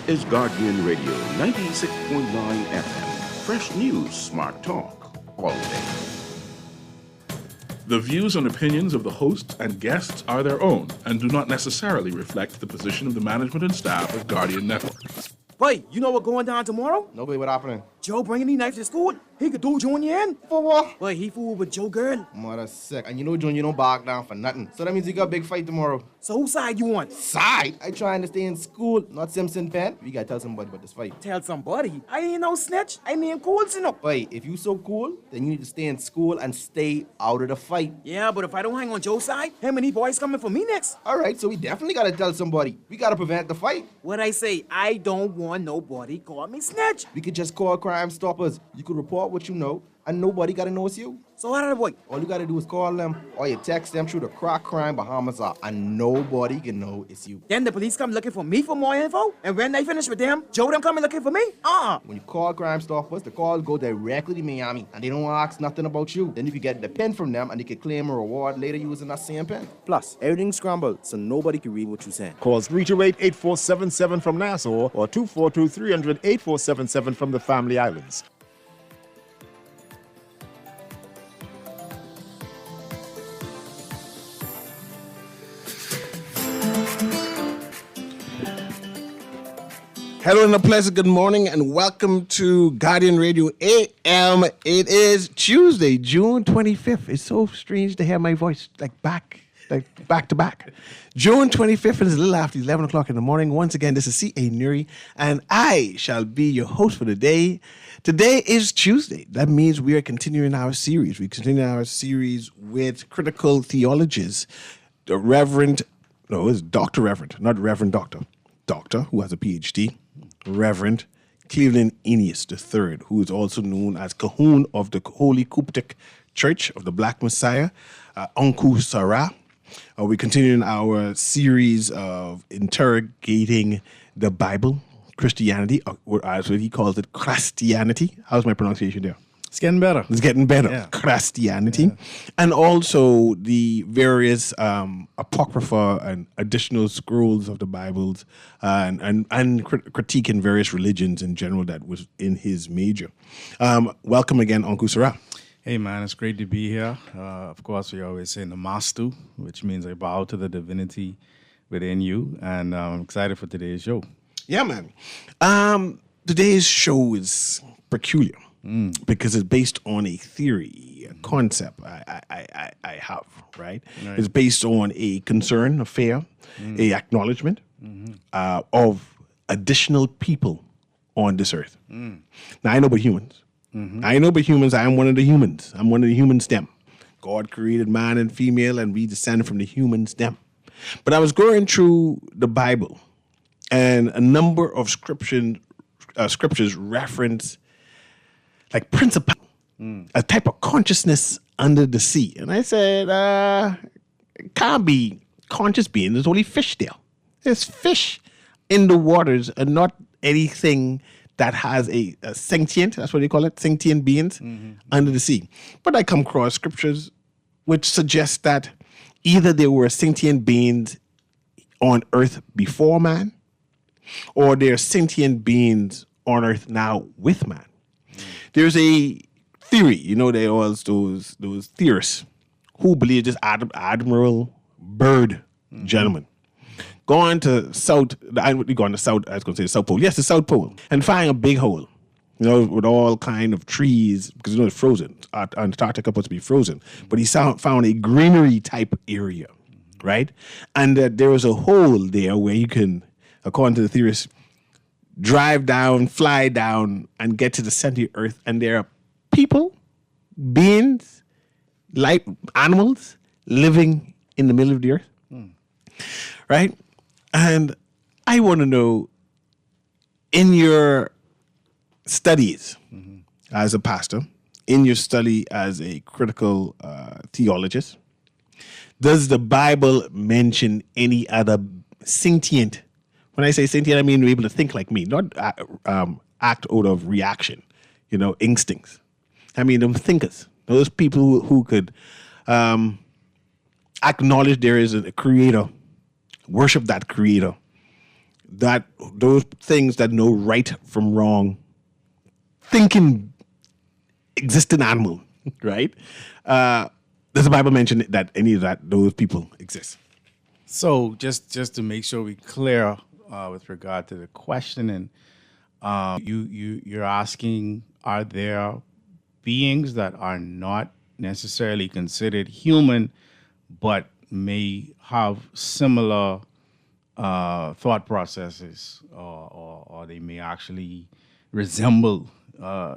is Guardian Radio 96.9 FM. Fresh news, smart talk, all day. The views and opinions of the hosts and guests are their own and do not necessarily reflect the position of the management and staff of Guardian Network. Boy, you know what going down tomorrow? No, babe, what happening? Joe bringing these knives to school. He could do Junior in. For what? Boy, he fooled with Joe girl. Mother sick. And you know, Junior don't bark down for nothing. So that means you got a big fight tomorrow. So whose side you on? Side? I trying to stay in school, not Simpson Pen. We gotta tell somebody about this fight. Tell somebody. I ain't no snitch. I mean cool, you know. Boy, if you so cool, then you need to stay in school and stay out of the fight. Yeah, but if I don't hang on Joe's side, him and these boys coming for me next. All right, so we definitely gotta tell somebody. We gotta prevent the fight. What I say, I don't want nobody call me snitch. We could just call Crime Stoppers. You could report what you know, and nobody gotta know it's you. So how did the boy? All you gotta do is call them, or you text them through the crack crime Bahamas are, and nobody can know it's you. Then the police come looking for me for more info, and when they finish with them, Joe them coming looking for me? When you call Crime Stoppers, the calls go directly to Miami, and they don't ask nothing about you. Then you can get the pen from them, and they can claim a reward later using that same pen. Plus, everything's scrambled, so nobody can read what you're saying. Call 328-8477 from Nassau or 242-300-8477 from the Family Islands. Hello and a pleasant good morning and welcome to Guardian Radio AM. It is Tuesday, June 25th. It's so strange to hear my voice back to back. June 25th, it is a little after 11 o'clock in the morning. Once again, this is C.A. Newry and I shall be your host for the day. Today is Tuesday. That means we are continuing our series. We continue our series with critical theologies. The Reverend, no, it's Dr. Reverend, not Reverend Doctor. Doctor, who has a PhD, Reverend Cleveland Eneas III, who is also known as Cahoon of the Holy Coptic Church of the Black Messiah, Uncle Sarah. We're continuing our series of interrogating the Bible, Christianity, or as what he calls it, Christianity. How's my pronunciation there? It's getting better. It's getting better. Yeah. Christianity. Yeah. And also the various apocrypha and additional scrolls of the Bibles and critiquing various religions in general that was in his major. Welcome again, Uncle Sarah. Hey, man, it's great to be here. Of course, we always say namastu, which means I bow to the divinity within you. And I'm excited for today's show. Yeah, man. Today's show is peculiar. Because it's based on a theory, a concept I have, right? It's based on a concern, a fear, a acknowledgement of additional people on this earth. Now, I know about humans. I know about humans. I am one of the humans. I'm one of the human stem. God created man and female, and we descend from the human stem. But I was going through the Bible, and a number of scriptures reference like principle, a type of consciousness under the sea. And I said, it can't be conscious being. There's only fish there. There's fish in the waters and not anything that has a sentient, that's what they call it, sentient beings under the sea. But I come across scriptures which suggest that either there were sentient beings on earth before man, or there are sentient beings on earth now with man. There's a theory, there are those theorists who believe this Admiral Byrd gentleman going to South Pole. Yes, the South Pole, and find a big hole, with all kind of trees, because it's frozen. Antarctica supposed to be frozen, but he found a greenery type area, right? And there was a hole there where you can, according to the theorists, drive down, fly down, and get to the center of the earth, and there are people, beings, like animals, living in the middle of the earth, right? And I want to know, in your studies as a pastor, in your study as a critical theologist, does the Bible mention any other sentient? When I say sentient, I mean able to think like me, not act out of reaction, instincts. I mean them thinkers, those people who could acknowledge there is a creator, worship that creator, that those things that know right from wrong, thinking, existing animal, right? Does the Bible mention that any of those people exist? So just to make sure we clear with regard to the question, and you're asking, are there beings that are not necessarily considered human, but may have similar thought processes, or they may actually resemble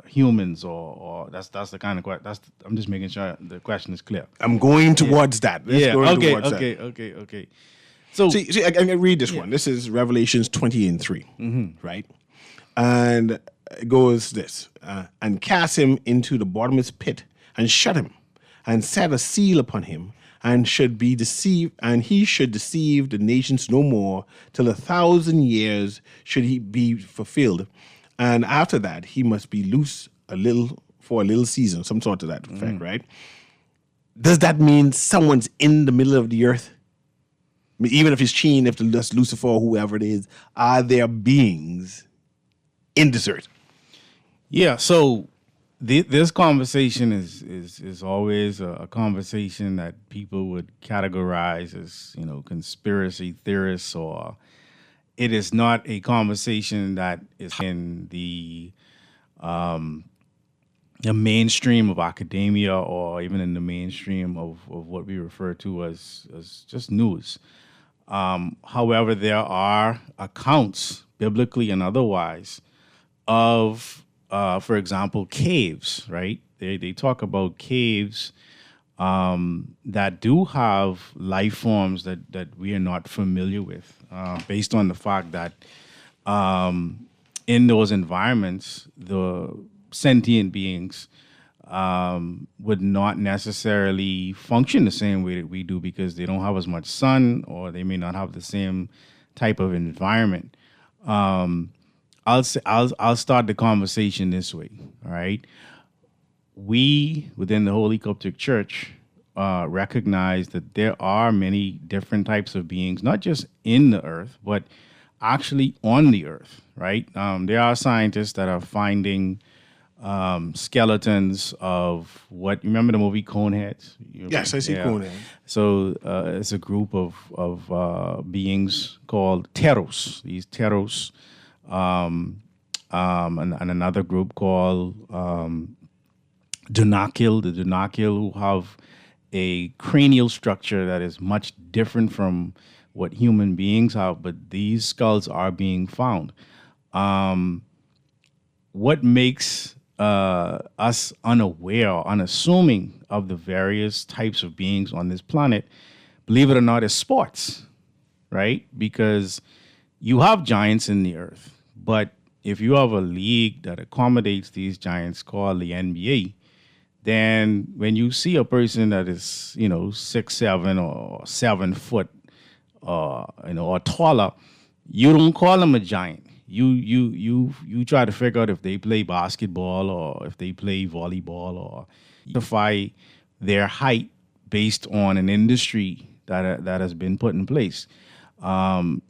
humans, or that's the kind of question. I'm just making sure the question is clear. I'm going towards that. Let's go towards that. Okay. So See, I can read this one. This is Revelations 20:3, right? And it goes this, and cast him into the bottomless pit, and shut him, and set a seal upon him, and should be deceived, and he should deceive the nations no more till 1,000 years should he be fulfilled. And after that, he must be loose for a little season, some sort of that effect, right? Does that mean someone's in the middle of the earth? I mean, even if it's Sheen, if that's Lucifer, or whoever it is, are there beings in this earth? Yeah, so this conversation is always a conversation that people would categorize as, conspiracy theorists, or it is not a conversation that is in the mainstream of academia, or even in the mainstream of what we refer to as just news. However, there are accounts, biblically and otherwise, of, for example, caves, right? They talk about caves that do have life forms that we are not familiar with, based on the fact that in those environments, the sentient beings would not necessarily function the same way that we do, because they don't have as much sun, or they may not have the same type of environment. I'll start the conversation this way. All right, we within the Holy Coptic Church recognize that there are many different types of beings, not just in the earth, but actually on the earth. Right, there are scientists that are finding skeletons of what, you remember the movie Coneheads? Yes, I see Coneheads. So it's a group of beings called Teros. These Teros, and another group called Dunakil, the Dunakil, who have a cranial structure that is much different from what human beings have, but these skulls are being found. What makes us unaware, unassuming of the various types of beings on this planet, believe it or not, is sports, right? Because you have giants in the earth, but if you have a league that accommodates these giants called the NBA, then when you see a person that is, 6'7" or 7 foot, or taller, you don't call them a giant. You try to figure out if they play basketball or if they play volleyball, or identify their height based on an industry that has been put in place. I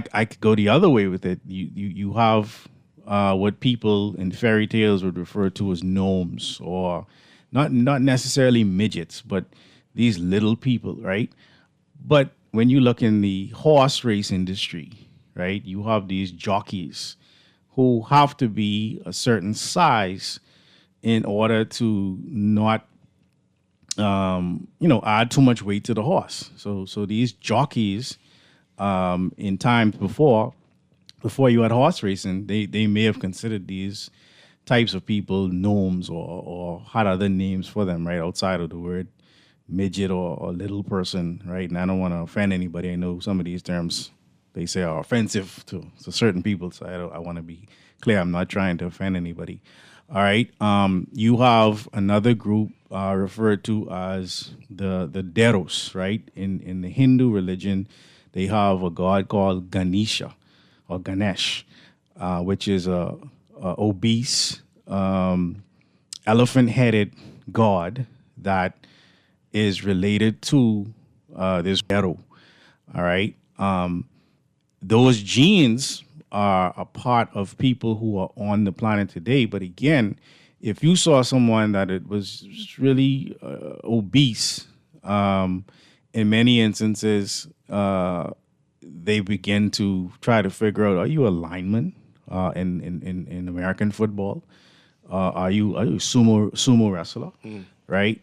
could go the other way with it. You have what people in fairy tales would refer to as gnomes, or not necessarily midgets, but these little people, right? But when you look in the horse race industry, right, you have these jockeys who have to be a certain size in order to not, add too much weight to the horse. So these jockeys, in times before you had horse racing, they may have considered these types of people gnomes, or had other names for them, right, outside of the word midget or little person, right? And I don't want to offend anybody. I know some of these terms, they say, are offensive to certain people, so I want to be clear. I'm not trying to offend anybody. All right. You have another group referred to as the Deros, right? In the Hindu religion, they have a god called Ganesha, or Ganesh, which is a obese, elephant-headed god that is related to this Dero. All right. those genes are a part of people who are on the planet today. But again, if you saw someone that it was really obese, in many instances, they begin to try to figure out: are you a lineman in American football? Are you a sumo wrestler? Right?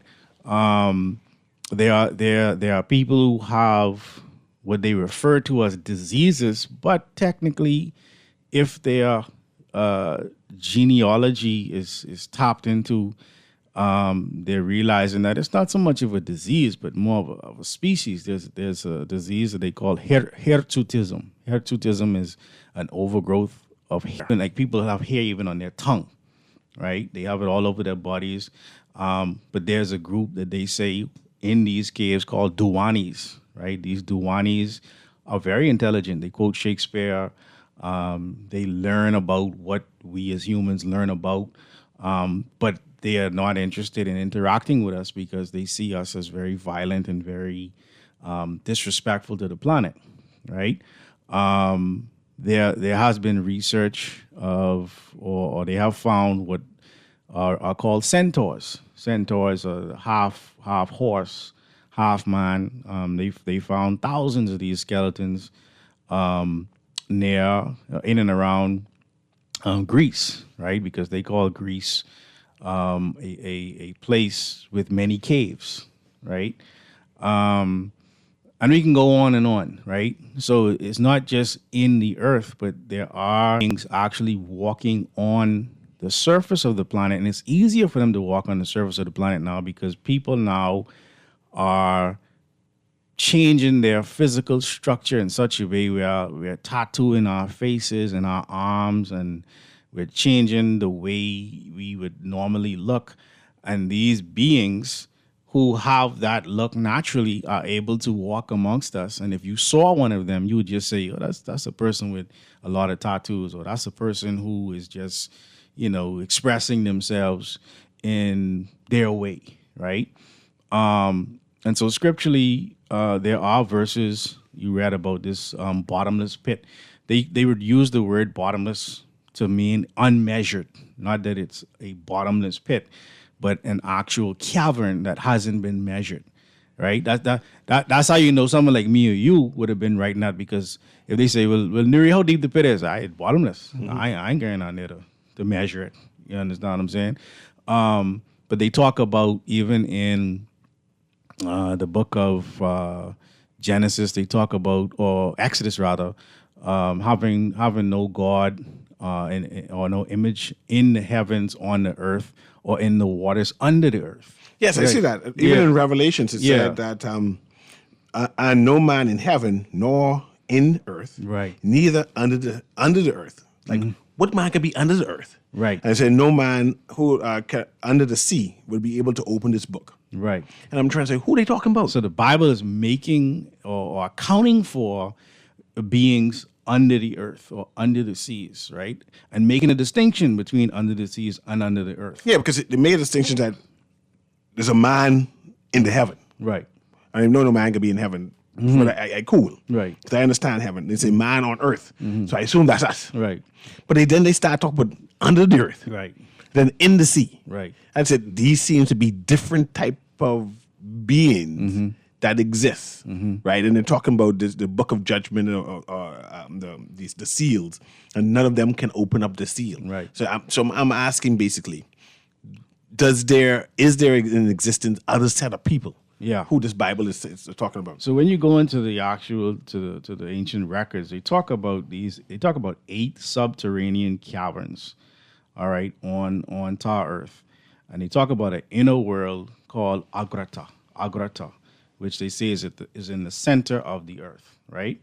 There are people who have what they refer to as diseases, but technically, if their genealogy is tapped into, they're realizing that it's not so much of a disease, but more of a species. There's a disease that they call hirsutism. Hirsutism is an overgrowth of hair. Like people have hair even on their tongue, right? They have it all over their bodies. But there's a group that they say in these caves called Duwanis, right? These Duwanis are very intelligent. They quote Shakespeare. They learn about what we as humans learn about, but they are not interested in interacting with us because they see us as very violent and very disrespectful to the planet, right? There has been research of, or they have found what are called centaurs. Centaurs are half horse, half man. They found thousands of these skeletons near, in and around Greece, right? Because they call Greece a place with many caves, right? And we can go on, right? So it's not just in the earth, but there are things actually walking on the surface of the planet. And it's easier for them to walk on the surface of the planet now because people now are changing their physical structure in such a way we're tattooing our faces and our arms, and we're changing the way we would normally look. And these beings who have that look naturally are able to walk amongst us. And if you saw one of them, you would just say, oh, that's a person with a lot of tattoos, or that's a person who is just, expressing themselves in their way, right? And so scripturally, there are verses you read about this bottomless pit. They would use the word bottomless to mean unmeasured, not that it's a bottomless pit, but an actual cavern that hasn't been measured, right? That's how you know someone like me or you would have been writing that, because if they say, well, Newry, how deep the pit is? It's bottomless. Mm-hmm. I ain't going on there to measure it. You understand what I'm saying? But they talk about, even in the book of Genesis, they talk about, or Exodus rather, having no God or no image in the heavens, on the earth, or in the waters under the earth. Yes, I see that. Even in Revelations, it said that and no man in heaven nor in earth, right? Neither under the earth. Like, what man could be under the earth? Right. And I said, no man who under the sea would be able to open this book. Right. And I'm trying to say, who are they talking about? So the Bible is making or accounting for beings under the earth or under the seas, right? And making a distinction between under the seas and under the earth. Yeah, because they made a distinction that there's a man in the heaven. Right. I didn't know no man could be in heaven. Mm-hmm. But cool. Right. Because I understand heaven. They say man on earth. Mm-hmm. So I assume that's us. Right. But then they start talking about under the earth. Right. Then in the sea. Right. I said these seem to be different type of beings that exist. Right. And they're talking about the book of judgment or the seals, and none of them can open up the seal. Right. So I'm asking basically, is there in existence other set of people? Yeah, who this Bible is talking about. So when you go into the actual to the ancient records, they talk about 8 subterranean caverns, all right, on Tar Earth, and they talk about an inner world called Agrata, which they say is in the center of the earth, right?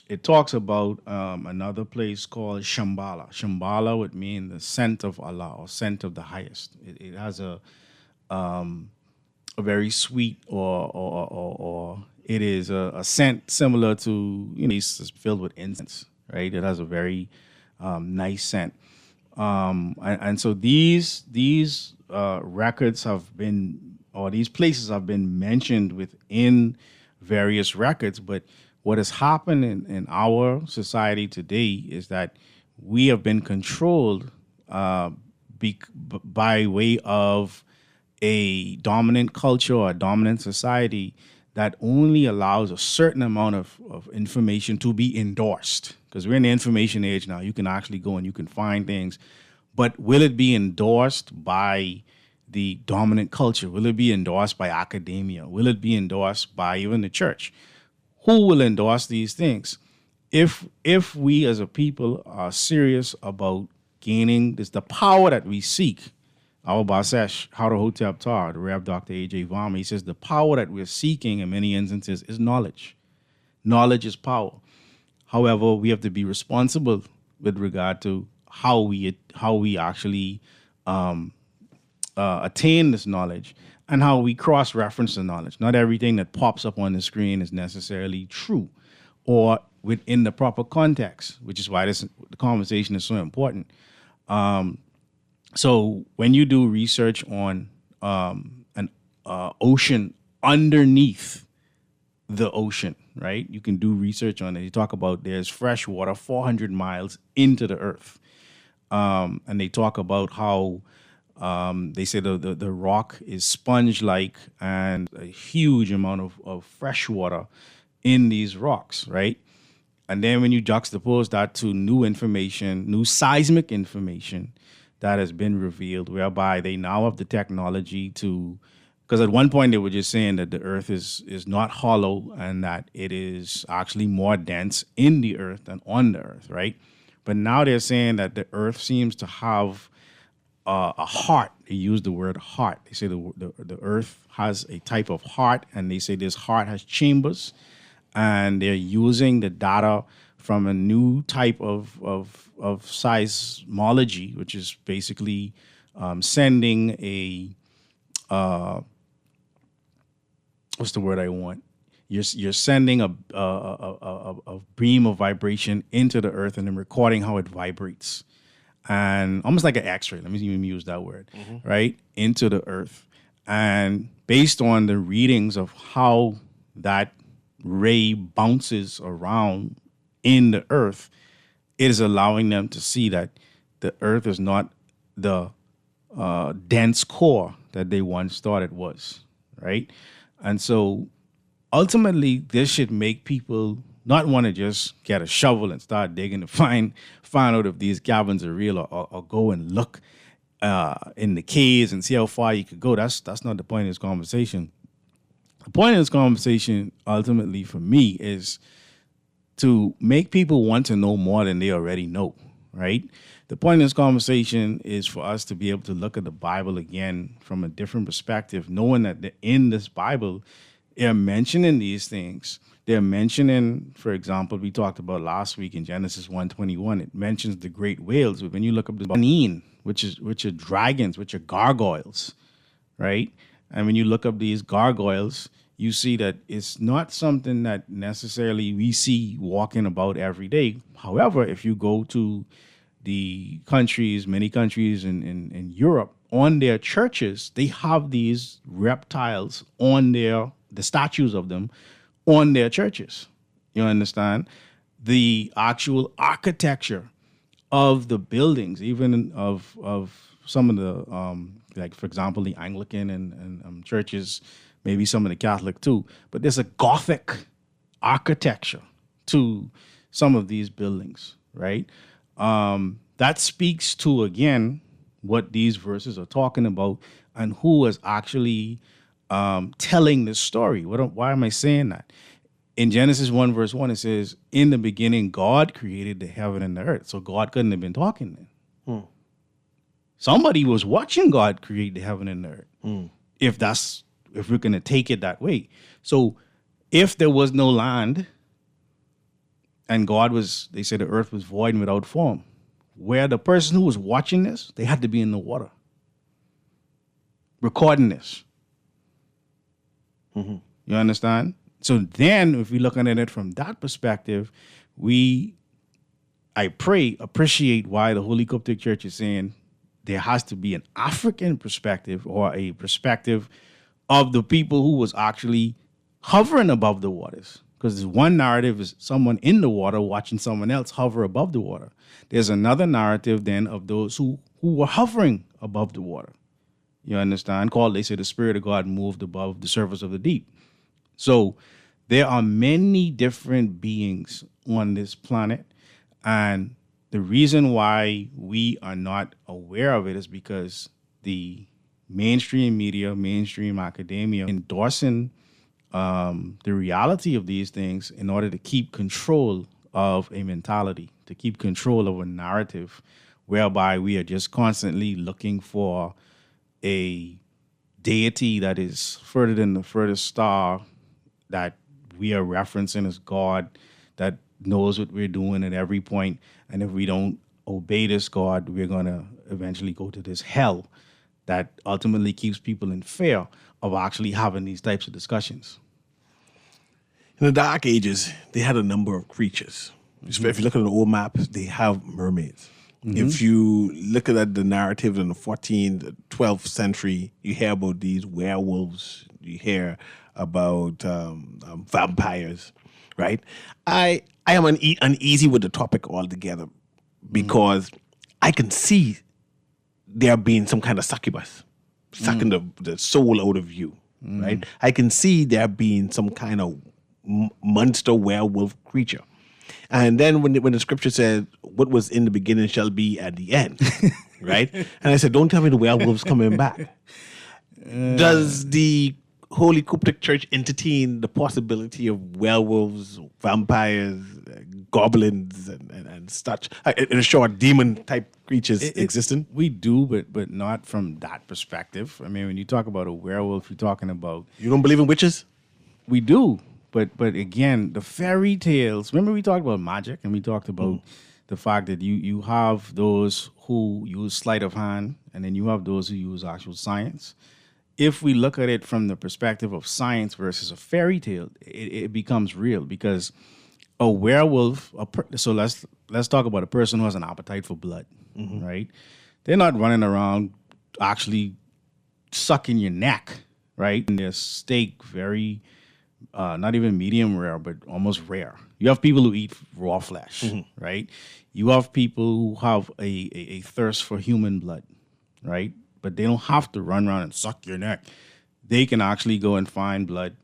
It talks about another place called Shambhala. Shambhala would mean the scent of Allah, or scent of the highest. It has a very sweet, or it is a scent similar to, it's filled with incense, right? It has a very nice scent, and so these records have been, or these places have been mentioned within various records. But what has happened in our society today is that we have been controlled by way of a dominant culture or a dominant society that only allows a certain amount of information to be endorsed. Because we're in the information age now. You can actually go and you can find things. But will it be endorsed by the dominant culture? Will it be endorsed by academia? Will it be endorsed by even the church? Who will endorse these things? If we as a people are serious about gaining the power that we seek, our Basesh, Hotep Tar, the Rev. Dr. A.J. Varma, he says the power that we're seeking in many instances is knowledge. Knowledge is power. However, we have to be responsible with regard to how we actually attain this knowledge and how we cross-reference the knowledge. Not everything that pops up on the screen is necessarily true or within the proper context, which is why the conversation is so important. So when you do research on an ocean underneath the ocean, right? You can do research on it. You talk about there's fresh water 400 miles into the earth. And they talk about how they say the rock is sponge-like and a huge amount of fresh water in these rocks, right? And then when you juxtapose that to new information, new seismic information that has been revealed, whereby they now have the technology to, because at one point they were just saying that the earth is not hollow and that it is actually more dense in the earth than on the earth, right? But now they're saying that the earth seems to have a heart. They use the word heart. They say the earth has a type of heart, and they say this heart has chambers, and they're using the data from a new type of seismology, which is basically sending a what's the word I want? You're sending a beam of vibration into the earth and then recording how it vibrates, and almost like an X-ray. Let me even use that word, right? Into the earth, and based on the readings of how that ray bounces around in the earth, it is allowing them to see that the earth is not the dense core that they once thought it was, right? And so ultimately, this should make people not want to just get a shovel and start digging to find out if these caverns are real, or go and look in the caves and see how far you could go. That's not the point of this conversation. The point of this conversation, ultimately, for me, is to make people want to know more than they already know, right? The point of this conversation is for us to be able to look at the Bible again from a different perspective, knowing that in this Bible, they're mentioning these things. They're mentioning, for example, we talked about last week in Genesis 1:21, it mentions the great whales. But when you look up the Banin, which are dragons, which are gargoyles, right? And when you look up these gargoyles, you see that it's not something that necessarily we see walking about every day. However, if you go to the countries, many countries in Europe, on their churches, they have these reptiles on the statues of them on their churches. You understand? The actual architecture of the buildings, even of some of the, like, for example, the Anglican and churches, maybe some of the Catholic too, but there's a Gothic architecture to some of these buildings, right? That speaks to, again, what these verses are talking about and who is actually telling this story. Why am I saying that? In Genesis 1 verse 1, it says, in the beginning, God created the heaven and the earth. So God couldn't have been talking then. Somebody was watching God create the heaven and the earth. If we're going to take it that way. So if there was no land and they said the earth was void and without form, where the person who was watching this, they had to be in the water, recording this. You understand? So then, if we're looking at it from that perspective, I appreciate why the Holy Coptic Church is saying there has to be an African perspective, or a perspective of the people who was actually hovering above the waters. Because one narrative is someone in the water watching someone else hover above the water. There's another narrative then of those who were hovering above the water. You understand? They say the Spirit of God moved above the surface of the deep. So there are many different beings on this planet. And the reason why we are not aware of it is because the mainstream media, mainstream academia endorsing the reality of these things in order to keep control of a mentality, to keep control of a narrative, whereby we are just constantly looking for a deity that is further than the furthest star that we are referencing as God, that knows what we're doing at every point. And if we don't obey this God, we're going to eventually go to this hell that ultimately keeps people in fear of actually having these types of discussions. In the Dark Ages, they had a number of creatures. If you look at the old maps, they have mermaids. If you look at the narrative in the 14th, 12th century, you hear about these werewolves. You hear about vampires, right? I am uneasy with the topic altogether because I can see there being some kind of succubus sucking the soul out of you, right? I can see there being some kind of monster werewolf creature. And then when the scripture said, what was in the beginning shall be at the end, right? And I said, don't tell me the werewolves coming back. Does the Holy Coptic Church entertain the possibility of werewolves, vampires, goblins, and such, in short, demon-type creatures existing? We do, but not from that perspective. I mean, when you talk about a werewolf, you're talking about... You don't believe in witches? We do. But again, the fairy tales, remember we talked about magic and we talked about the fact that you have those who use sleight of hand and then you have those who use actual science. If we look at it from the perspective of science versus a fairy tale, it becomes real because a werewolf, so let's talk about a person who has an appetite for blood, right? They're not running around actually sucking your neck, right? And their steak very... not even medium rare, but almost rare. You have people who eat raw flesh, right? You have people who have a thirst for human blood, right? But they don't have to run around and suck your neck. They can actually go and find blood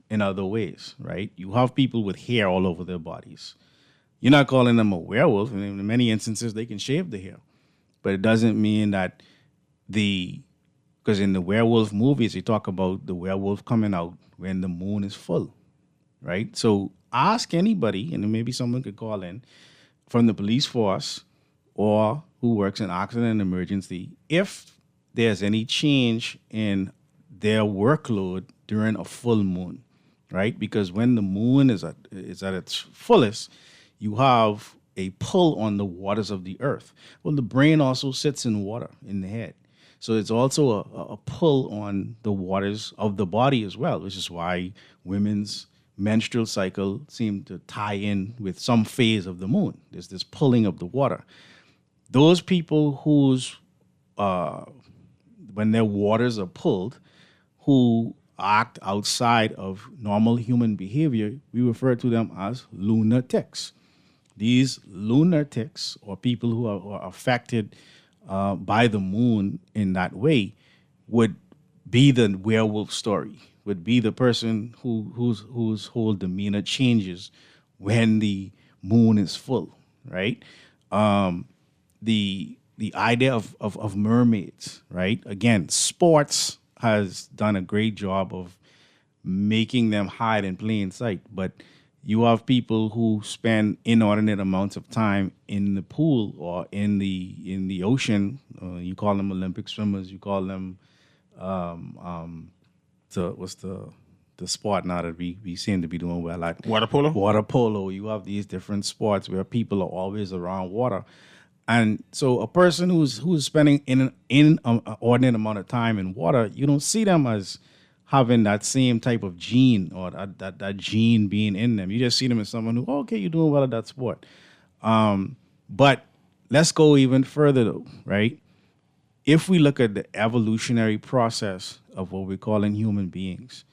in other ways, right? You have people with hair all over their bodies. You're not calling them a werewolf. And in many instances, they can shave the hair. But it doesn't mean that because in the werewolf movies, they talk about the werewolf coming out when the moon is full, right? So ask anybody, and maybe someone could call in from the police force or who works in accident and emergency, if there's any change in their workload during a full moon, right? Because when the moon is at its fullest, you have a pull on the waters of the earth. Well, the brain also sits in water in the head. So it's also a pull on the waters of the body as well, which is why women's menstrual cycle seem to tie in with some phase of the moon. There's this pulling of the water. Those people whose, when their waters are pulled, who act outside of normal human behavior, we refer to them as lunatics. These lunatics, or people who are affected by the moon in that way, would be the werewolf story, would be the person whose whole demeanor changes when the moon is full, right? The idea of mermaids, right? Again, sports has done a great job of making them hide in plain sight, but you have people who spend inordinate amounts of time in the pool or in the ocean. You call them Olympic swimmers. You call them what's the sport now that we seem to be doing well at? Water polo? Water polo. You have these different sports where people are always around water. And so a person who's spending in an ordinate amount of time in water, you don't see them as having that same type of gene or that gene being in them. You just see them as someone who, okay, you're doing well at that sport. But let's go even further though, right? If we look at the evolutionary process of what we're calling human beings,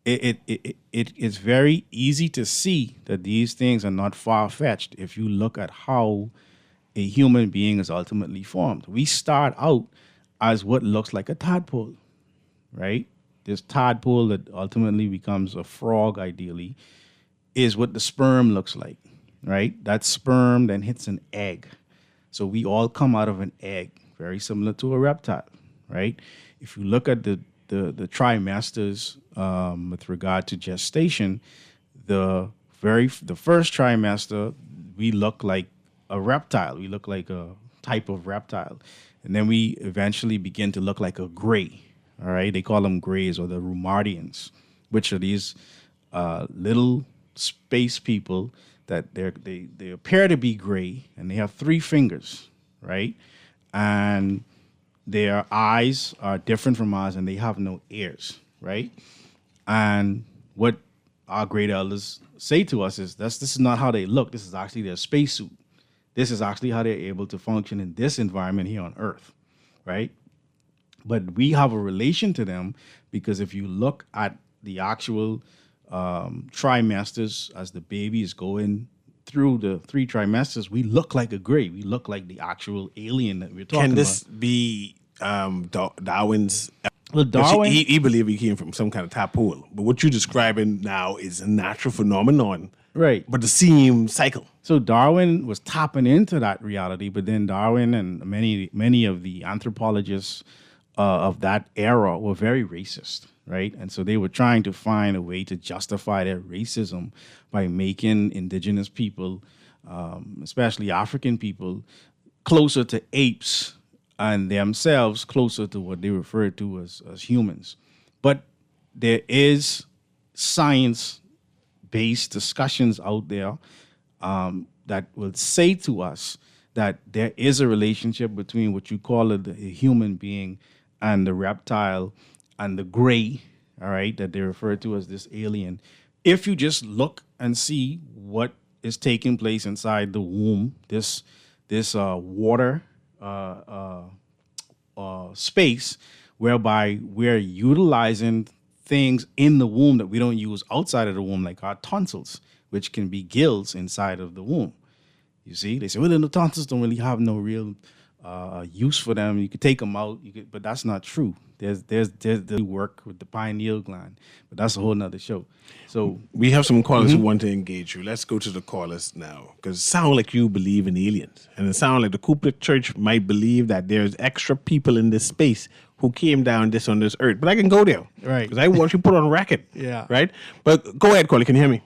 it's very easy to see that these things are not far-fetched if you look at how a human being is ultimately formed. We start out as what looks like a tadpole, right? This tadpole that ultimately becomes a frog, ideally, is what the sperm looks like, right? That sperm then hits an egg. So we all come out of an egg, very similar to a reptile, right? If you look at the trimesters with regard to gestation, the first trimester, we look like a reptile. We look like a type of reptile. And then we eventually begin to look like a gray, all right? They call them grays or the Rumardians, which are these little space people that they appear to be gray, and they have 3 fingers, right? And their eyes are different from ours, and they have no ears, right? And what our great elders say to us is this is not how they look. This is actually their spacesuit. This is actually how they're able to function in this environment here on Earth, right? But we have a relation to them because if you look at the actual trimesters as the baby is going through the 3 trimesters, we look like a gray. We look like the actual alien that we're talking about. Can this be Darwin's? Well, Darwin, he believed he came from some kind of tadpole, but what you're describing now is a natural phenomenon, right? But the same cycle. So Darwin was tapping into that reality, but then Darwin and many of the anthropologists of that era were very racist, right? And so they were trying to find a way to justify their racism by making indigenous people, especially African people, closer to apes and themselves closer to what they referred to as humans. But there is science-based discussions out there that will say to us that there is a relationship between what you call a human being and the reptile and the gray, all right, that they refer to as this alien. If you just look and see what is taking place inside the womb, this water space, whereby we're utilizing things in the womb that we don't use outside of the womb, like our tonsils, which can be gills inside of the womb. You see, they say, well, the tonsils don't really have no real use for them. You could take them out, but that's not true. There's the work with the pineal gland, but that's a whole nother show. So we have some callers who want to engage you. Let's go to the callers now, because it sounds like you believe in aliens, and it sounds like the Couplet Church might believe that there's extra people in this space who came down on this earth. But I can go there, right? Because I want you put on record, yeah, right. But go ahead, caller. Can you hear me?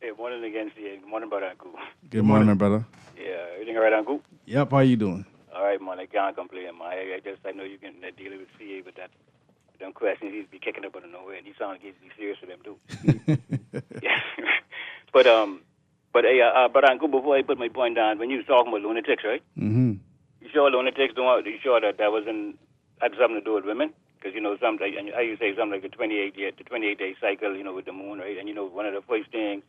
Hey, morning again, CA. Morning, brother Uncle. Good morning, my brother. Yeah, everything all right, Uncle? Yep. How you doing? All right, man. I can't complain, man. I know you can deal with CA, but them questions he'd be kicking up out of nowhere, and he sounds like he'd be serious with them too. Yeah. But Uncle, before I put my point down, when you was talking about lunatics, right? Mm-hmm. You sure lunatics don't? You sure that had something to do with women? Because something, and how you say something like the 28-day cycle, with the moon, right? And one of the first things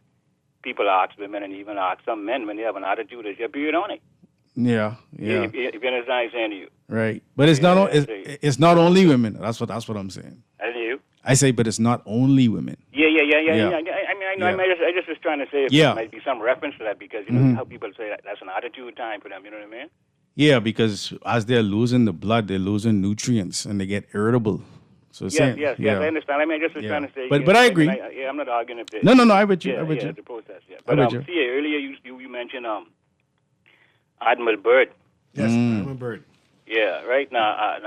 people ask women, and even ask some men when they have an attitude, is your period on it? Yeah. If you understand what I'm saying to you. Right. But it's not only women. That's what I'm saying. And you? I say, but it's not only women. Yeah. I know. Yeah. I just was trying to say if there might be some reference to that because how people say that's an attitude time for them. You know what I mean? Yeah, because as they're losing the blood, they're losing nutrients and they get irritable. So yes, I understand. I just was trying to say. But I agree. I'm not arguing if they. No, I with you. I with you. The process. Yeah. But see, earlier you mentioned Admiral Byrd. Yes, Admiral Byrd. Yeah, right now.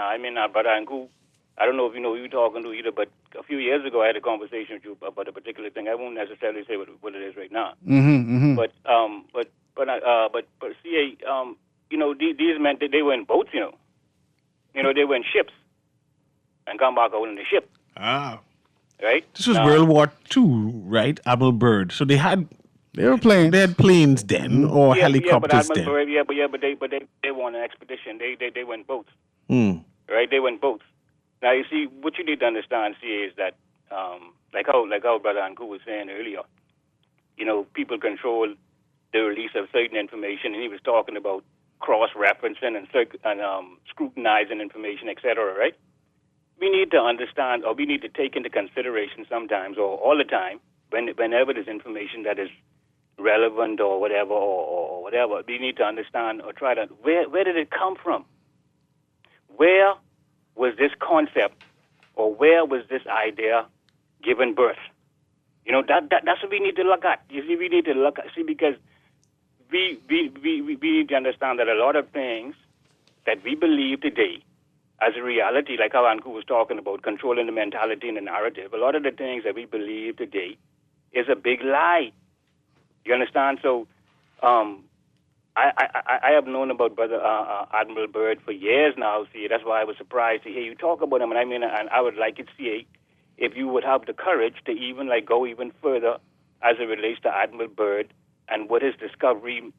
Brother Angu, I don't know if you know who you're talking to either, but a few years ago I had a conversation with you about a particular thing. I won't necessarily say what it is right now. Mm-hmm. But CA, these men they were in boats, they were in ships, and come back out in the ship. Ah, right. This was World War II, right? Admiral Byrd. So they had planes. They had planes then, or helicopters then. But they were on an expedition. They went boats. Right? They went boats. Now you see, what you need to understand, CA, is that like how Brother Anku was saying earlier, people control the release of certain information, and he was talking about cross-referencing and scrutinizing information, etc. Right? we need to understand, or we need to take into consideration sometimes, or all the time, whenever there's information that is relevant or whatever, or whatever, we need to understand or try to, where did it come from? Where was this concept, or where was this idea given birth? You know, that's what we need to look at. You see, we need to look at, because we need to understand that a lot of things that we believe today as a reality, like how Anku was talking about, controlling the mentality and the narrative, a lot of the things that we believe today is a big lie. You understand? So I have known about Brother Admiral Byrd for years now. See, that's why I was surprised to hear you talk about him. And I mean, and I would like it, see, if you would have the courage to even go even further as it relates to Admiral Byrd and what his discovery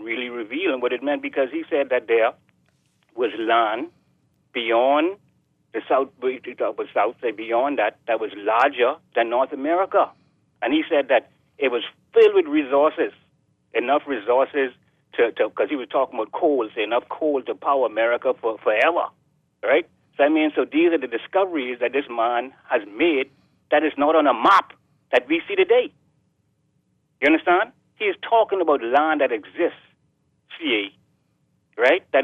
really revealed and what it meant, because he said that there was land beyond the South, say beyond that was larger than North America. And he said that it was filled with resources, enough resources because he was talking about coal, say enough coal to power America for forever, right? So I mean, so these are the discoveries that this man has made that is not on a map that we see today. You understand? He is talking about land that exists, CA, right? That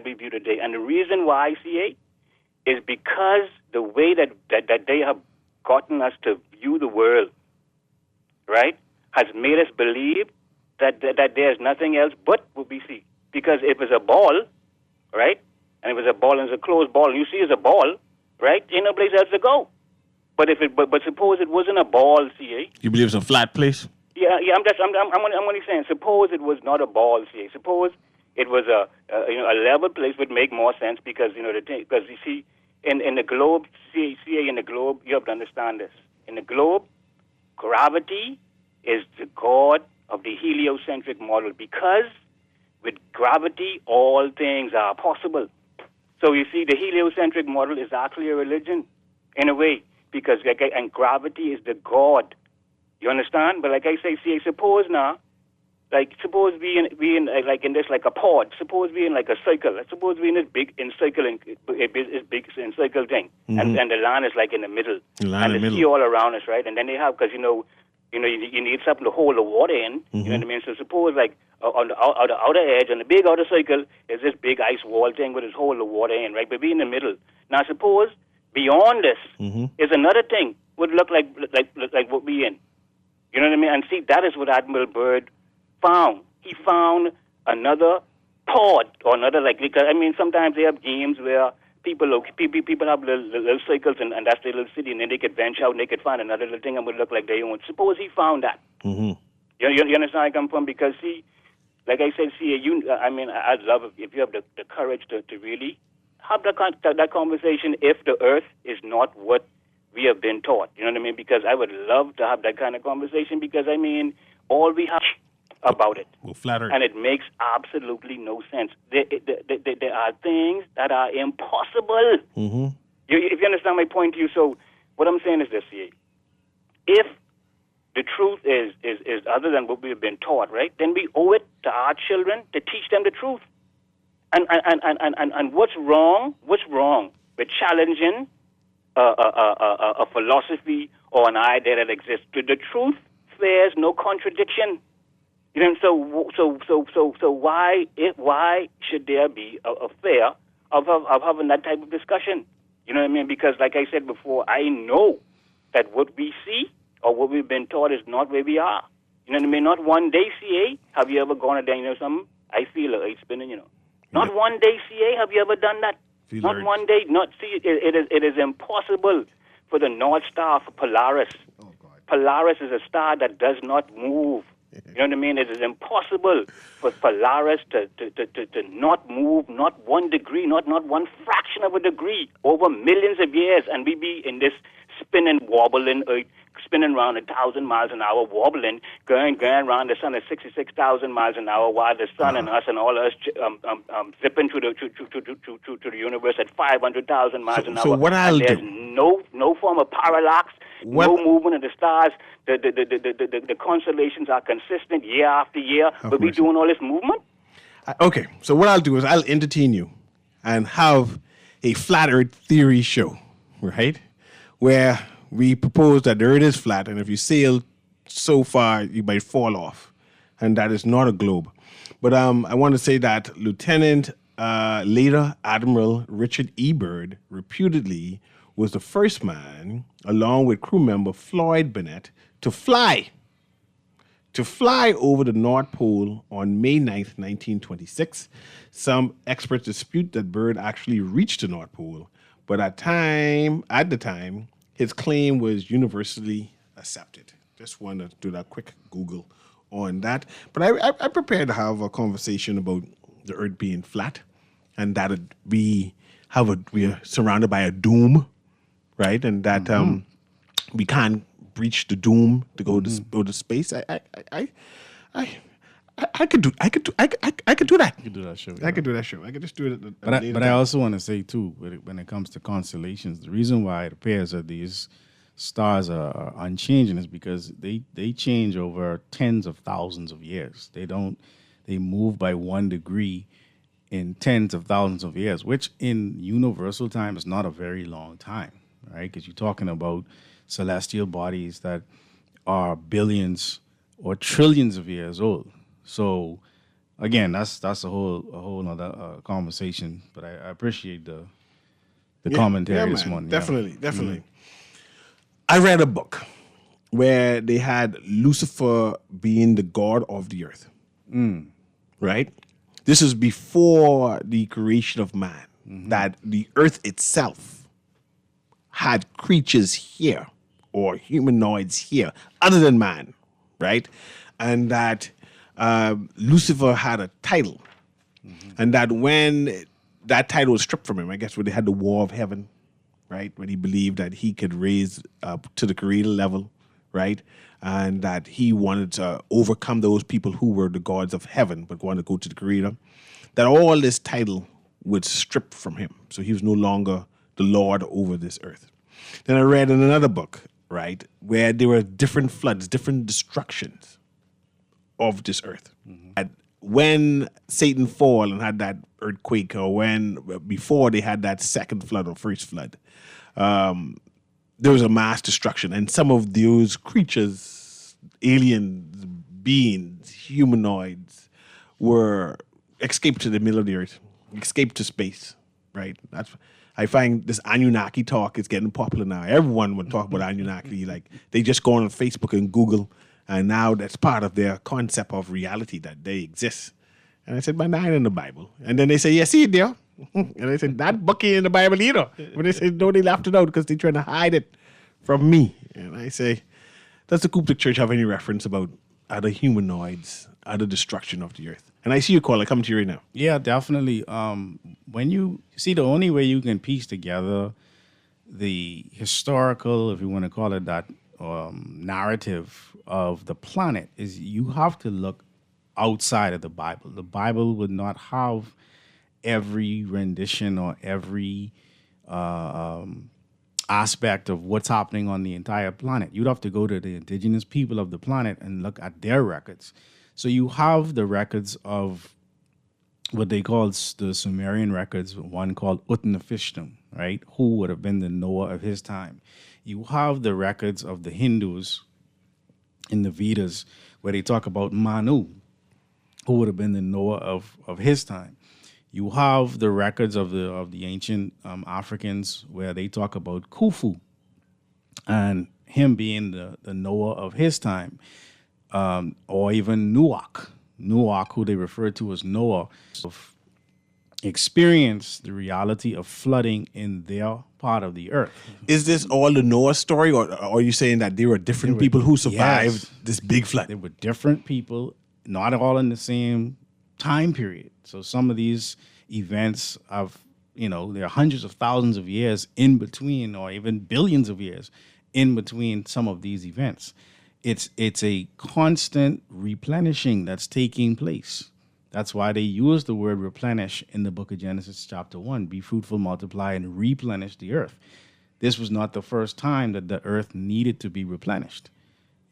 we view today, and the reason why, CA, is because the way that they have gotten us to view the world, right, has made us believe that there's nothing else but what we see. Because if it's a ball, right, and if it's a ball and it's a closed ball, and you see it's a ball, right, ain't no place else to go. But suppose it wasn't a ball, CA. You believe it's a flat place? Yeah. I'm only saying. Suppose it was not a ball, CA. Suppose it was a level place would make more sense because because you see in the globe, CA, in the globe, you have to understand this. In the globe, gravity is the god of the heliocentric model, because with gravity all things are possible. So you see, the heliocentric model is actually a religion in a way, because and gravity is the god. You understand? But like I say, see, suppose now, suppose we in this like a pod. Suppose we in like a circle. Suppose we in this big encircling thing, and the land is like in the middle, and the sea all around us, right? And then they have, because you need something to hold the water in. You know what I mean? So suppose on the outer edge, on the big outer circle, is this big ice wall thing with its hold the water in, right? But we in the middle. Now suppose beyond this is another thing would look like what we in. You know what I mean? And see, that is what Admiral Byrd found. He found another pod or another because I mean, sometimes they have games where people have little circles and that's their little city, and then they could venture out and they could find another little thing and would look like they own. Suppose he found that. You understand where I come from? Because see, like I said, see, I'd love if you have the courage to really have that conversation if the earth is not what we have been taught. You know what I mean? Because I would love to have that kind of conversation, because I mean, all we have about it. Well, flat Earth. And it makes absolutely no sense. There are things that are impossible. If you understand my point to you, so what I'm saying is this, if the truth is other than what we have been taught, right, then we owe it to our children to teach them the truth. And what's wrong with challenging a philosophy or an idea that exists? The truth bears no contradiction. You know, so why should there be a fear of having that type of discussion? You know what I mean? Because like I said before, I know that what we see or what we've been taught is not where we are. You know what I mean? Not one day, CA, have you ever gone and something? I feel it's spinning, Not one day, CA, have you ever done that? Not one day. It is impossible for the North Star, for Polaris. Oh, God. Polaris is a star that does not move. You know what I mean? It is impossible for Polaris to not move, not 1 degree, not one fraction of a degree over millions of years, and we be in this spinning, wobbling, spinning around 1,000 miles an hour, wobbling, going around the sun at 66,000 miles an hour, while the sun and us and all us zipping to the universe at 500,000 miles an hour. So what I'll do? There's no form of parallax, no movement of the stars. The constellations are consistent year after year, but we're doing all this movement. Okay, so what I'll do is I'll entertain you and have a flat Earth theory show, right? Where we propose that the Earth is flat, and if you sail so far, you might fall off, and that is not a globe. But I want to say that Lieutenant, later Admiral Richard E. Byrd, reputedly was the first man, along with crew member Floyd Bennett, to fly over the North Pole on May 9th, 1926. Some experts dispute that Byrd actually reached the North Pole, but at the time, his claim was universally accepted. Just want to do that quick Google on that. But I prepared to have a conversation about the Earth being flat, and that we are surrounded by a doom, right? And that we can't breach the doom to go to space. I could do that. You could do that show. I could do that show. I could just do it. But I also want to say too, when it comes to constellations, the reason why it appears that these stars are unchanging is because they change over tens of thousands of years. They move by 1 degree in tens of thousands of years, which in universal time is not a very long time, right? Because you're talking about celestial bodies that are billions or trillions of years old. So again, that's a whole other conversation. But I appreciate the commentary this morning. Definitely. I read a book where they had Lucifer being the god of the earth. Right? This is before the creation of man, that the earth itself had creatures here or humanoids here other than man, right? And that Lucifer had a title. And that when that title was stripped from him, I guess when they had the war of heaven, right? When he believed that he could raise up to the creator level, right? And that he wanted to overcome those people who were the gods of heaven but wanted to go to the creator, that all this title was stripped from him. So he was no longer the Lord over this earth. Then I read in another book, right, where there were different floods, different destructions of this earth. And when Satan fell and had that earthquake, or before they had that second flood or first flood, there was a mass destruction. And some of those creatures, aliens, beings, humanoids, were escaped to the middle of the earth, escaped to space, right? I find this Anunnaki talk is getting popular now. Everyone would talk about Anunnaki. Like, they just go on Facebook and Google, and now that's part of their concept of reality, that they exist. And I said, but that ain't in the Bible. And then they say, yeah, see it there. And I said, that book ain't in the Bible either. But they said, no, they left it out because they're trying to hide it from me. And I say, does the Coptic Church have any reference about other humanoids, other destruction of the earth? And I see you, caller, coming to you right now. Yeah, definitely. When you see, the only way you can piece together the historical, if you want to call it that, narrative of the planet is you have to look outside of the Bible. The Bible would not have every rendition or every aspect of what's happening on the entire planet. You'd have to go to the indigenous people of the planet and look at their records. So you have the records of what they call the Sumerian records, one called Utnapishtim, right? Who would have been the Noah of his time. You have the records of the Hindus in the Vedas, where they talk about Manu, who would have been the Noah of his time. You have the records of the ancient Africans, where they talk about Khufu and him being the Noah of his time, or even Nuak, who they refer to as Noah, experienced the reality of flooding in their part of the earth. Is this all the Noah story, or are you saying that there were different people who survived this big flood? There were different people, not all in the same time period. So some of these events have, there are hundreds of thousands of years in between, or even billions of years in between some of these events. It's a constant replenishing that's taking place. That's why they use the word replenish in the book of Genesis chapter 1. Be fruitful, multiply, and replenish the earth. This was not the first time that the earth needed to be replenished.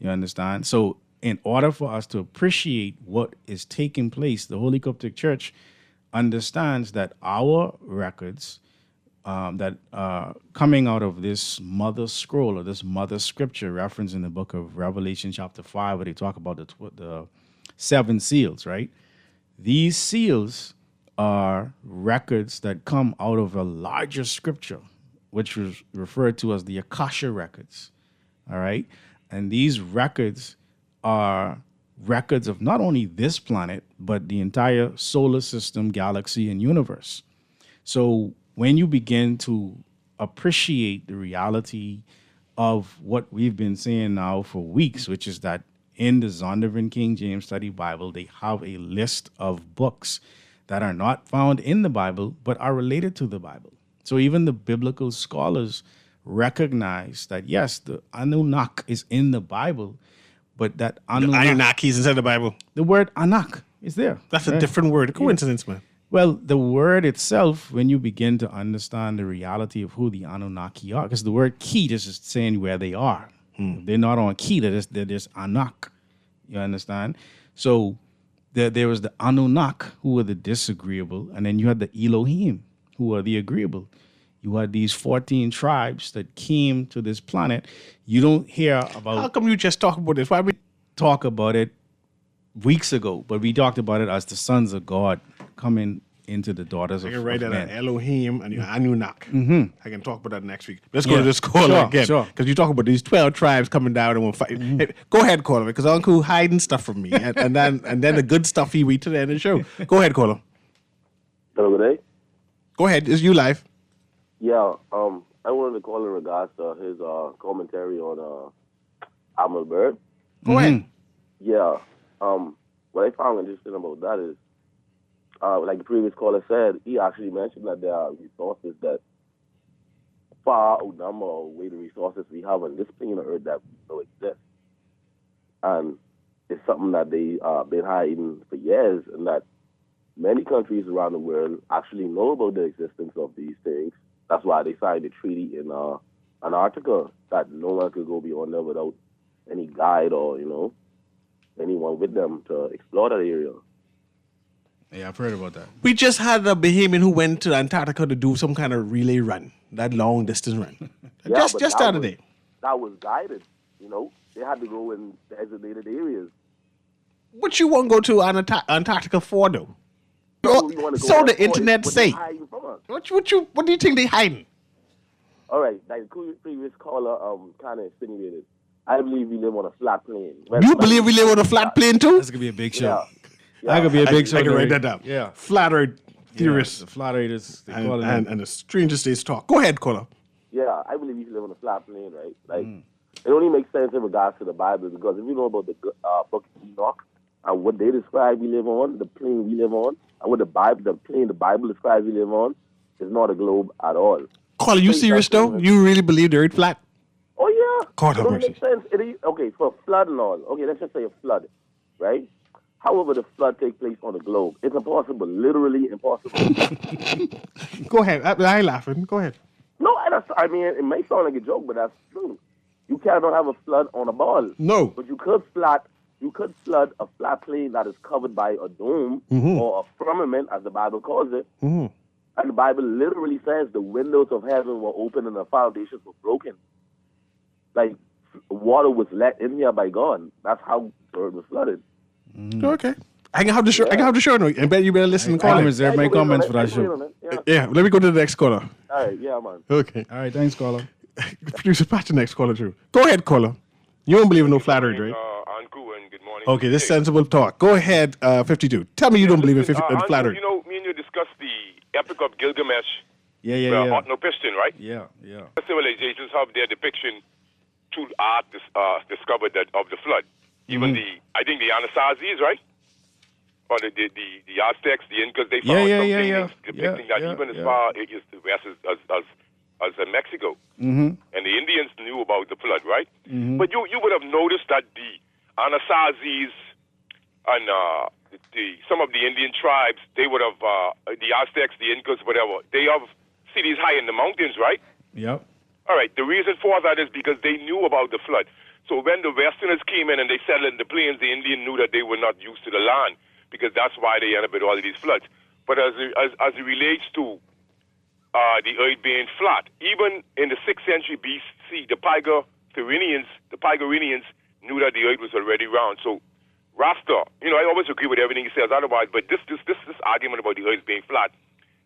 You understand? So in order for us to appreciate what is taking place, the Holy Coptic Church understands that our records that coming out of this mother scroll or this mother scripture reference in the book of Revelation chapter 5, where they talk about the 7 seals, right? These seals are records that come out of a larger scripture, which was referred to as the Akasha records, all right? And these records are records of not only this planet, but the entire solar system, galaxy, and universe. So when you begin to appreciate the reality of what we've been saying now for weeks, which is that in the Zondervan King James Study Bible, they have a list of books that are not found in the Bible, but are related to the Bible. So even the biblical scholars recognize that, yes, the Anunnaki is in the Bible, but that Anunnaki is inside the Bible. the word Anak is there. That's a right? different word. Coincidence, man. Well, the word itself, when you begin to understand the reality of who the Anunnaki are, because the word ki just is saying where they are. They're not on ki, they're just Anak. You understand? So there was the Anunnaki, who were the disagreeable, and then you had the Elohim, who are the agreeable. You had these 14 tribes that came to this planet. You don't hear about... How come you just talk about this? Why we talk about it weeks ago, but we talked about it as the sons of God coming into the daughters I of can write that men. Elohim and Anunnaki. I can talk about that next week. Let's go to this caller Sure, again. sure. Because you talk about these 12 tribes coming down and will fight. Hey, go ahead, caller, because Uncle hiding stuff from me. And then the good stuff he read to the end of the show. Go ahead, caller. Hello, good day. Go ahead. It's you live. Yeah, I wanted to call in regards to his commentary on Admiral Byrd. Go ahead. Yeah, what I found interesting about that is, like the previous caller said, he actually mentioned that there are resources that far outnumber or way the resources we have on this plane of Earth that we know exist. And it's something that they been hiding for years, and that many countries around the world actually know about the existence of these things. That's why they signed a treaty in Antarctica that no one could go beyond there without any guide or, anyone with them to explore that area. Yeah, I've heard about that. We just had a Bahamian who went to Antarctica to do some kind of relay run, that long distance run. Yeah, just but the that other was- day. That was guided, They had to go in designated areas. What you want to go to Antarctica for, though? We wanna go So there the for internet what they say. hiding from us. What do you think they hiding? All right, like the previous caller kind of insinuated, I believe we live on a flat plane. You believe we live on a flat plane too? That's gonna be a big show. Yeah. That could be a big show. I can write Larry. that down. Yeah. Flat Earth theorists The flat earthers, they call it that. and the strangest days talk. Go ahead, caller. Yeah, I believe we live on a flat plane, right? Like, it only makes sense in regards to the Bible, because if you know about the book of Enoch and what they describe we live on, the plane we live on, and what the Bible describes we live on, is not a globe at all. Caller, you serious though? You really believe the Earth flat? Oh, yeah. God have It only mercy. makes sense. Okay, for flood and all. Okay, let's just say a flood, right? However, the flood takes place on the globe. It's impossible, literally impossible. Go ahead. I ain't laughing. Go ahead. No, I mean, it may sound like a joke, but that's true. You cannot have a flood on a ball. No. But you could flood a flat plane that is covered by a dome or a firmament, as the Bible calls it. And the Bible literally says the windows of heaven were open and the foundations were broken. Like, water was let in here by God. That's how the earth was flooded. Okay. I can have the show. I can have the show. I bet you better listen to I can caller. reserve my comments for that show. Yeah. Let me go to the next caller. All right, yeah, man. Okay. All right, thanks, caller. Producer, patch the next caller through. Go ahead, caller. You don't believe in no flat Earth, right? Anku, and good morning. Okay, this sensible talk. Go ahead, 52. Tell me you don't believe in Anku, flat Earth. me and you discussed the Epic of Gilgamesh, Yeah. Utnapishtim, right? Yeah. Civilizations have their depiction through art discovered that of the flood. Even I think the Anasazis, right? Or the Aztecs, the Incas, they found some paintings depicting that even as far as the west as Mexico. And the Indians knew about the flood, right? But you would have noticed that the Anasazis and some of the Indian tribes, they would have, the Aztecs, the Incas, whatever, they have cities high in the mountains, right? Yep. All right, the reason for that is because they knew about the flood. So when the Westerners came in and they settled in the plains, the Indian knew that they were not used to the land, because that's why they ended up with all of these floods. But as it relates to the earth being flat. Even in the 6th century BC, the Pythagoreans knew that the earth was already round. So Rasta, I always agree with everything he says otherwise, but this argument about the earth being flat,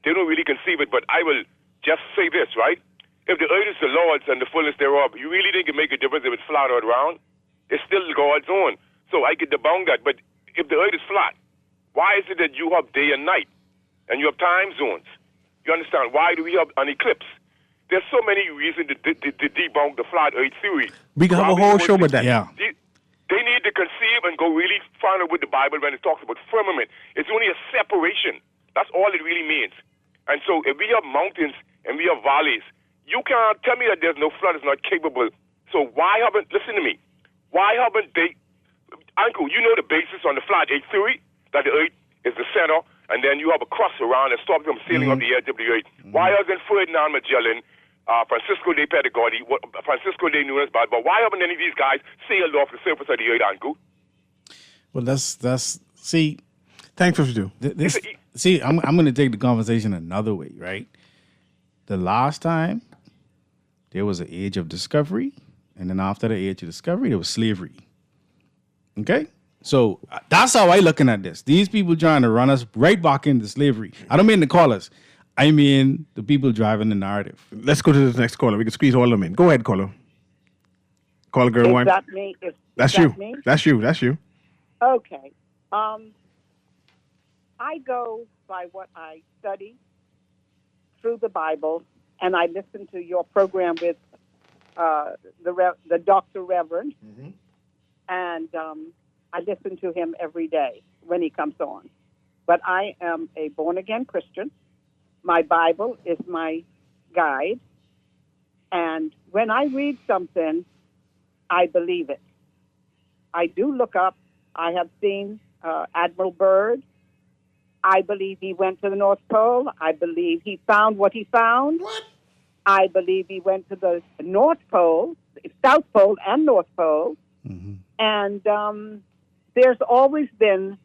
they don't really conceive it, but I will just say this, right? If the earth is the Lord's and the fullness thereof, you really think it make a difference if it's flat or round? It's still God's own. So I could debunk that. But if the earth is flat, why is it that you have day and night and you have time zones? You understand? Why do we have an eclipse? There's so many reasons to debunk the flat earth theory. We can have a whole show with that. Yeah. They need to conceive and go really find out with the Bible when it talks about firmament. It's only a separation. That's all it really means. And so if we have mountains and we have valleys, you can't tell me that there's no flood is not capable. So listen to me, why haven't they, Uncle, you know the basis on the flat earth theory, that the earth is the center, and then you have a crust around that stops them sailing up the edge of the earth. Why hasn't Ferdinand Magellan, Francisco de Pedagogy, Francisco de Nunes, but why haven't any of these guys sailed off the surface of the earth, Uncle? Well, see. Thanks for you. See, I'm going to take the conversation another way, right? The last time there was an age of discovery, and then after the age of discovery, there was slavery. Okay? So that's how I looking at this. These people trying to run us right back into slavery. I don't mean the callers. I mean the people driving the narrative. Let's go to the next caller. We can squeeze all of them in. Go ahead, caller. Caller girl one. Is that me? That's that you. Me? That's you. That's you. Okay. I go by what I study through the Bible, and I listen to your program with the Dr. Reverend, and I listen to him every day when he comes on. But I am a born-again Christian. My Bible is my guide, and when I read something, I believe it. I do look up. I have seen Admiral Byrd. I believe he went to the North Pole. I believe he found what he found. What? I believe he went to the North Pole, South Pole and North Pole. Mm-hmm. And there's always been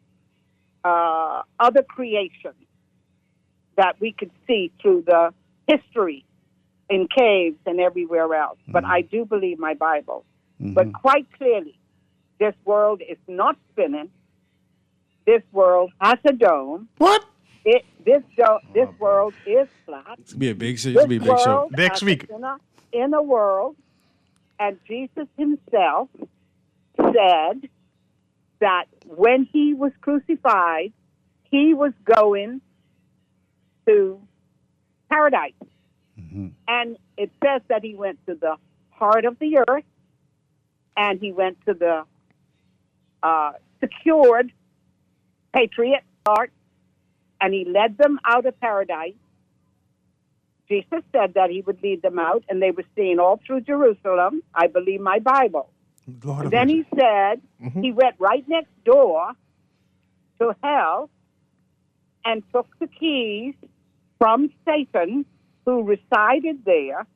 other creations that we could see through the history in caves and everywhere else. Mm-hmm. But I do believe my Bible. Mm-hmm. But quite clearly, this world is not spinning. This world has a dome. What? This world is flat. It's be a big show. It's be a big show next week. In a world, and Jesus himself said that when he was crucified, he was going to paradise, and it says that he went to the heart of the earth, and he went to the secured patriot heart, and he led them out of paradise. Jesus said that he would lead them out, and they were seen all through Jerusalem. I believe my Bible. And then he said he went right next door to hell and took the keys from Satan, who resided there.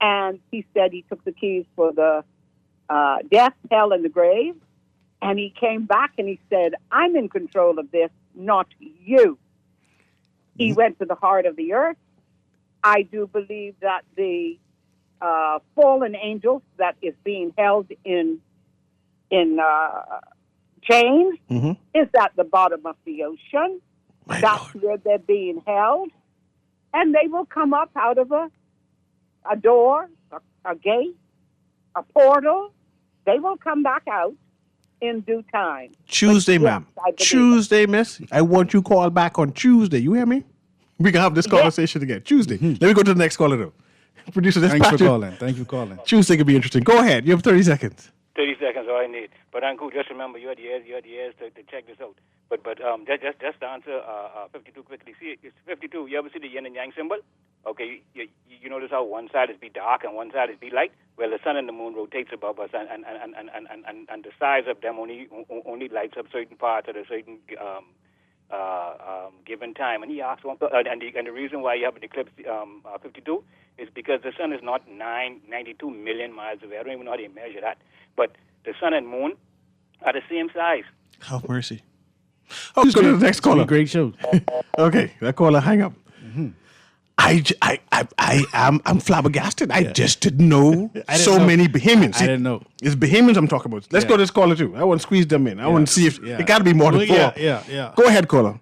And he said he took the keys for the death, hell, and the grave. And he came back and he said, I'm in control of this, not you. He went to the heart of the earth. I do believe that the fallen angels that is being held in chains is at the bottom of the ocean. That's where they're being held. And they will come up out of a door, a gate, a portal. They will come back out in due time. Tuesday, ma'am. Tuesday, miss. I want you call back on Tuesday. You hear me? We can have this conversation again. Tuesday. Let me go to the next caller, though. Producer, Thanks for calling. Thank you for calling. Tuesday could be interesting. Go ahead. You have 30 seconds. 30 seconds, all I need. But Uncle, just remember, you had the years to check this out. But just to answer 52 quickly. See, it's 52. You ever see the yin and yang symbol? Okay, you notice how one side is be dark and one side is be light? Well, the sun and the moon rotates above us, and the size of them only lights up certain parts at a certain given time. And he asked one, and the reason why you have an eclipse 52 is because the sun is not 92 million miles away. I don't even know how they measure that. But the sun and moon are the same size. Have mercy. Oh, let's go to the next caller. Great show. Okay, that caller hang up. I'm flabbergasted. I just didn't know so many Bahamians. I didn't know. It's Bahamians I'm talking about. Let's go to this caller too. I want to squeeze them in. I want to see if it got to be more than four. Yeah. Go ahead, caller.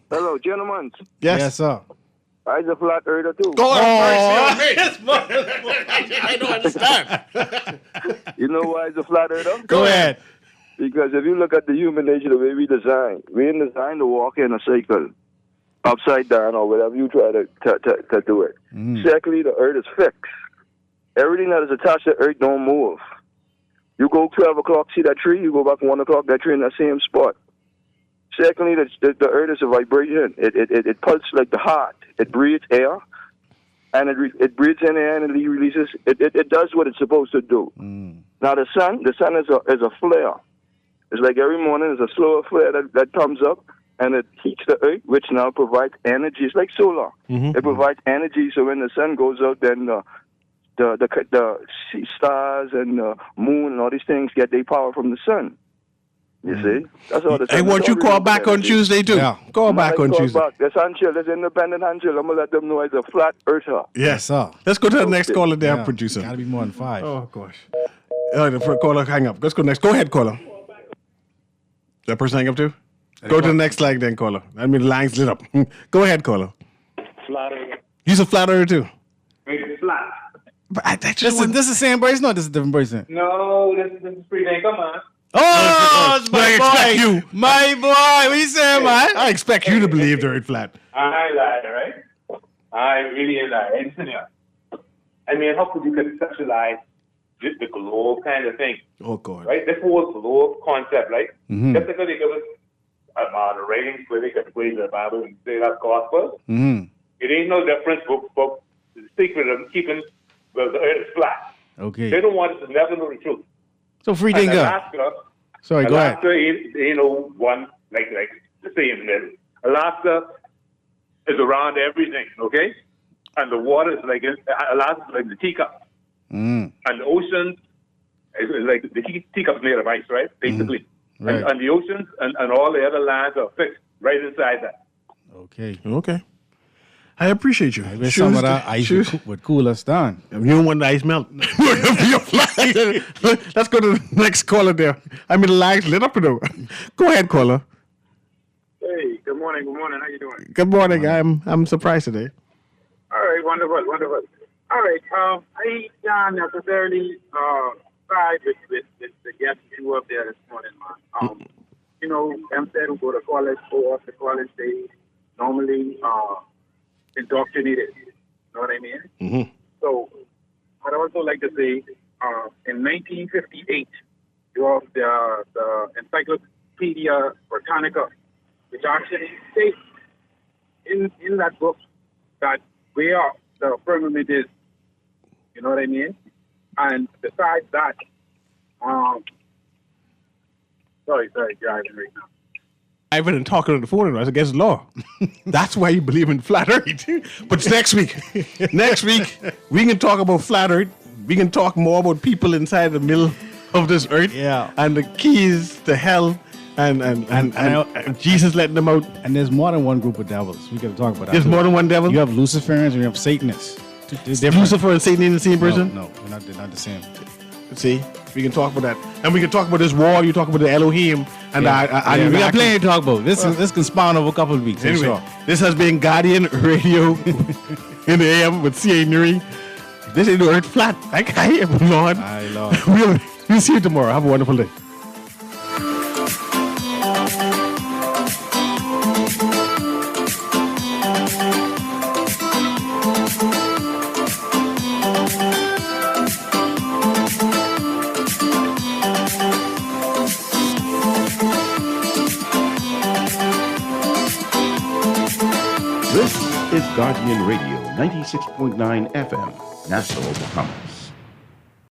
Hello, gentlemen. Yes, sir. I'm a flat earther too. I don't understand. You know why it's a flat earther? Go ahead. Because if you look at the human nature, the way we design, we ain't designed to walk in a cycle, upside down or whatever you try to do it. Secondly, the earth is fixed. Everything that is attached to the earth don't move. You go 12 o'clock, see that tree, you go back 1 o'clock, that tree in that same spot. Secondly, the earth is a vibration. It pulses like the heart. It breathes air, and it breathes in air and it releases. It does what it's supposed to do. Now the sun is a flare. It's like every morning there's a slower flare that comes up, and it heats the earth, which now provides energy. It's like solar. It provides energy, so when the sun goes out, then the stars and the moon and all these things get their power from the sun. You see? That's all the I want you to call back on Tuesday too. Yeah. Call back on Tuesday. There's handchill. There's independent handchill. I'm going to let them know it's a flat earther. Yes, sir. Let's go to the next caller there, producer. Got to be more than 5. Oh, gosh. The first caller, hang up. Let's go next. Go ahead, caller. That person hang up too? Go to the next line then, caller. I mean, the line's lit up. Go ahead, caller. Flat earther. He's a flat earther too. It's flat. But This is the same person? No, this is a different person. No, this is pretty dang. Come on. Oh, it's my expect boy. you. My boy. What you saying, man? I expect you to believe the earth flat. I lied, right? I really lied. Listen here. I mean, how could you conceptualize just the globe kind of thing? Oh, God. Right? This whole globe concept, right? Just because they give us the ratings where they can play the Bible and say that's gospel, it ain't no difference but the secret of keeping the earth flat. Okay. They don't want us to never know the truth. So free And thinker. Alaska, Sorry, go ahead. Alaska ain't no one, like the same middle. Alaska is around everything, okay? And the water is like, Alaska is like the teacup. And the ocean is like, the teacup's made of ice, right? Basically. Right. And the oceans and all the other lands are fixed right inside that. Okay. I appreciate you. Maybe some of that ice would cool us down. You don't want the ice melt. Let's go to the next caller there. I mean, the line's lit up though. Go ahead, caller. Hey, good morning. How you doing? Good morning. I'm surprised today. All right, wonderful. All right, I don't necessarily side with the guest you up there this morning, man. You know, them said who go to college, go off to college, they normally indoctrinated. You know what I mean? So, I'd also like to say, in 1958, you have the Encyclopedia Britannica, which actually states in that book that where the firmament is. You know what I mean? And besides that, sorry, driving right now. I've been talking on the phone and I was against the law. That's why you believe in flat earth. But next week, we can talk about flat earth. We can talk more about people inside the middle of this earth. Yeah. And the keys to hell and Jesus letting them out. And there's more than one group of devils. We got to talk about that. There's more than one devil? You have Luciferians and you have Satanists. Lucifer and Satan in the same person? No, they're not the same. See, we can talk about that. And we can talk about this war. You talk about the Elohim. And we got plenty to talk about. This can spawn over a couple of weeks. Anyway, sure. This has been Guardian Radio in the AM with C.A. Newry. This ain't the earth flat. I am Lord. We'll see you tomorrow. Have a wonderful day. This is Guardian Radio 96.9 FM, Nassau, Bahamas.